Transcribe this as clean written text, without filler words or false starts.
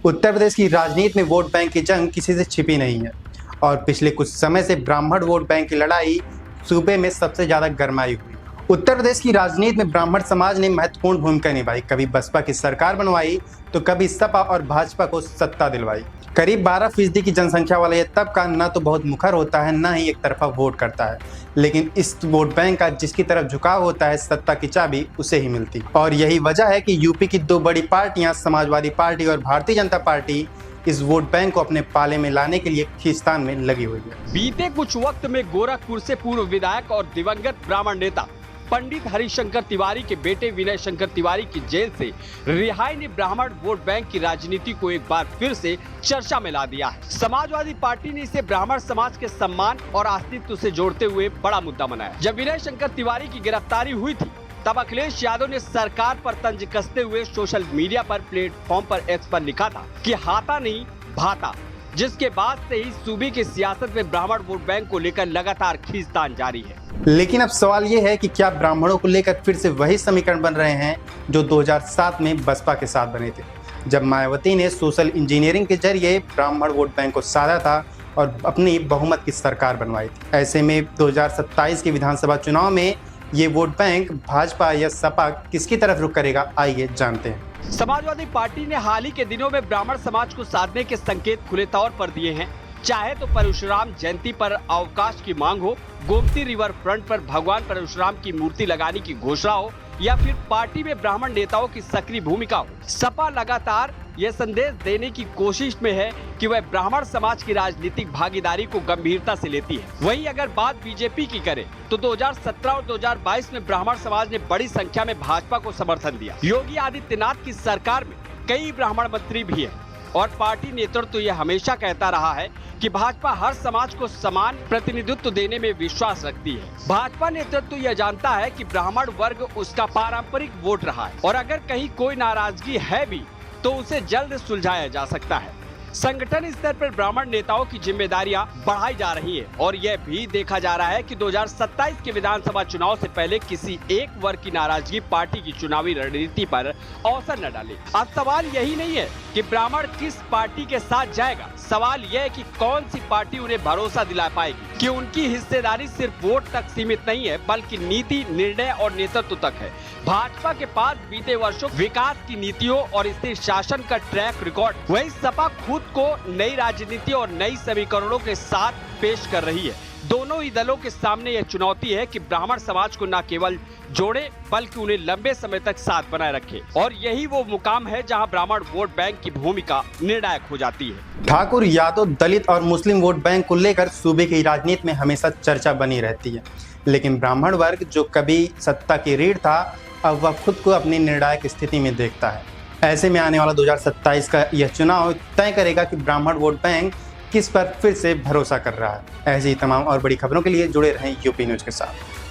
उत्तर प्रदेश की राजनीति में वोट बैंक की जंग किसी से छिपी नहीं है और पिछले कुछ समय से ब्राह्मण वोट बैंक की लड़ाई सूबे में सबसे ज्यादा गरमाई हुई। उत्तर प्रदेश की राजनीति में ब्राह्मण समाज ने महत्वपूर्ण भूमिका निभाई। कभी बसपा की सरकार बनवाई तो कभी सपा और भाजपा को सत्ता दिलवाई। करीब 12% की जनसंख्या वाला यह तबका न तो बहुत मुखर होता है, न ही एक तरफा वोट करता है, लेकिन इस वोट बैंक का जिसकी तरफ झुकाव होता है, सत्ता की चाबी उसे ही मिलती। और यही वजह है कि यूपी की दो बड़ी पार्टियां, समाजवादी पार्टी और भारतीय जनता पार्टी, इस वोट बैंक को अपने पाले में लाने के लिए खींचतान में लगी हुई है। बीते कुछ वक्त में गोरखपुर से पूर्व विधायक और दिवंगत ब्राह्मण नेता पंडित हरिशंकर तिवारी के बेटे विनय शंकर तिवारी की जेल से रिहाई ने ब्राह्मण वोट बैंक की राजनीति को एक बार फिर से चर्चा में ला दिया है। समाजवादी पार्टी ने इसे ब्राह्मण समाज के सम्मान और अस्तित्व से जोड़ते हुए बड़ा मुद्दा बनाया। जब विनय शंकर तिवारी की गिरफ्तारी हुई थी तब अखिलेश यादव ने सरकार पर तंज कसते हुए सोशल मीडिया पर प्लेटफॉर्म पर एक्स पर लिखा था कि हाथा नहीं भाता, जिसके बाद से ही सूबे की सियासत में ब्राह्मण वोट बैंक को लेकर लगातार खींचतान जारी है। लेकिन अब सवाल ये है कि क्या ब्राह्मणों को लेकर फिर से वही समीकरण बन रहे हैं जो 2007 में बसपा के साथ बने थे, जब मायावती ने सोशल इंजीनियरिंग के जरिए ब्राह्मण वोट बैंक को साधा था और अपनी बहुमत की सरकार बनवाई थी। ऐसे में 2027 के विधानसभा चुनाव में ये वोट बैंक भाजपा या सपा किसकी तरफ रुख करेगा, आइए जानते हैं। समाजवादी पार्टी ने हाल ही के दिनों में ब्राह्मण समाज को साधने के संकेत खुले तौर पर दिए हैं। चाहे तो परशुराम जयंती पर अवकाश की मांग हो, गोमती रिवर फ्रंट पर भगवान परशुराम की मूर्ति लगाने की घोषणा हो, या फिर पार्टी में ब्राह्मण नेताओं की सक्रिय भूमिका हो, सपा लगातार यह संदेश देने की कोशिश में है कि वह ब्राह्मण समाज की राजनीतिक भागीदारी को गंभीरता से लेती है। वहीं अगर बात बीजेपी की करें तो 2017 और 2022 में ब्राह्मण समाज ने बड़ी संख्या में भाजपा को समर्थन दिया। योगी आदित्यनाथ की सरकार में कई ब्राह्मण मंत्री भी हैं और पार्टी नेतृत्व यह हमेशा कहता रहा है कि भाजपा हर समाज को समान प्रतिनिधित्व देने में विश्वास रखती है। भाजपा नेतृत्व यह जानता है कि ब्राह्मण वर्ग उसका पारंपरिक वोट रहा है और अगर कहीं कोई नाराजगी है भी तो उसे जल्द सुलझाया जा सकता है। संगठन स्तर पर ब्राह्मण नेताओं की जिम्मेदारियां बढ़ाई जा रही है और यह भी देखा जा रहा है कि 2027 के विधानसभा चुनाव से पहले किसी एक वर्ग की नाराजगी पार्टी की चुनावी रणनीति पर असर न डाले। अब सवाल यही नहीं है कि ब्राह्मण किस पार्टी के साथ जाएगा, सवाल यह है कि कौन सी पार्टी उन्हें भरोसा दिला पाएगी कि उनकी हिस्सेदारी सिर्फ वोट तक सीमित नहीं है बल्कि नीति, निर्णय और नेतृत्व तक है। भाजपा के पास बीते वर्षों विकास की नीतियों और स्थिर शासन का ट्रैक रिकॉर्ड, वही सपा खुद को नई राजनीति और नई समीकरणों के साथ पेश कर रही है। दोनों ही दलों के सामने यह चुनौती है कि ब्राह्मण समाज को न केवल जोड़े बल्कि उन्हें लंबे समय तक साथ बनाए रखे, और यही वो मुकाम है जहां ब्राह्मण वोट बैंक की भूमिका निर्णायक हो जाती है। ठाकुर, यादव, दलित और मुस्लिम वोट बैंक को लेकर सूबे की राजनीति में हमेशा चर्चा बनी रहती है, लेकिन ब्राह्मण वर्ग जो कभी सत्ता की रीढ़ था, अब वह खुद को अपनी निर्णायक स्थिति में देखता है। ऐसे में आने वाला 2027 का यह चुनाव तय करेगा कि ब्राह्मण वोट बैंक किस पर फिर से भरोसा कर रहा है। ऐसी ही तमाम और बड़ी खबरों के लिए जुड़े रहें यूपी न्यूज के साथ।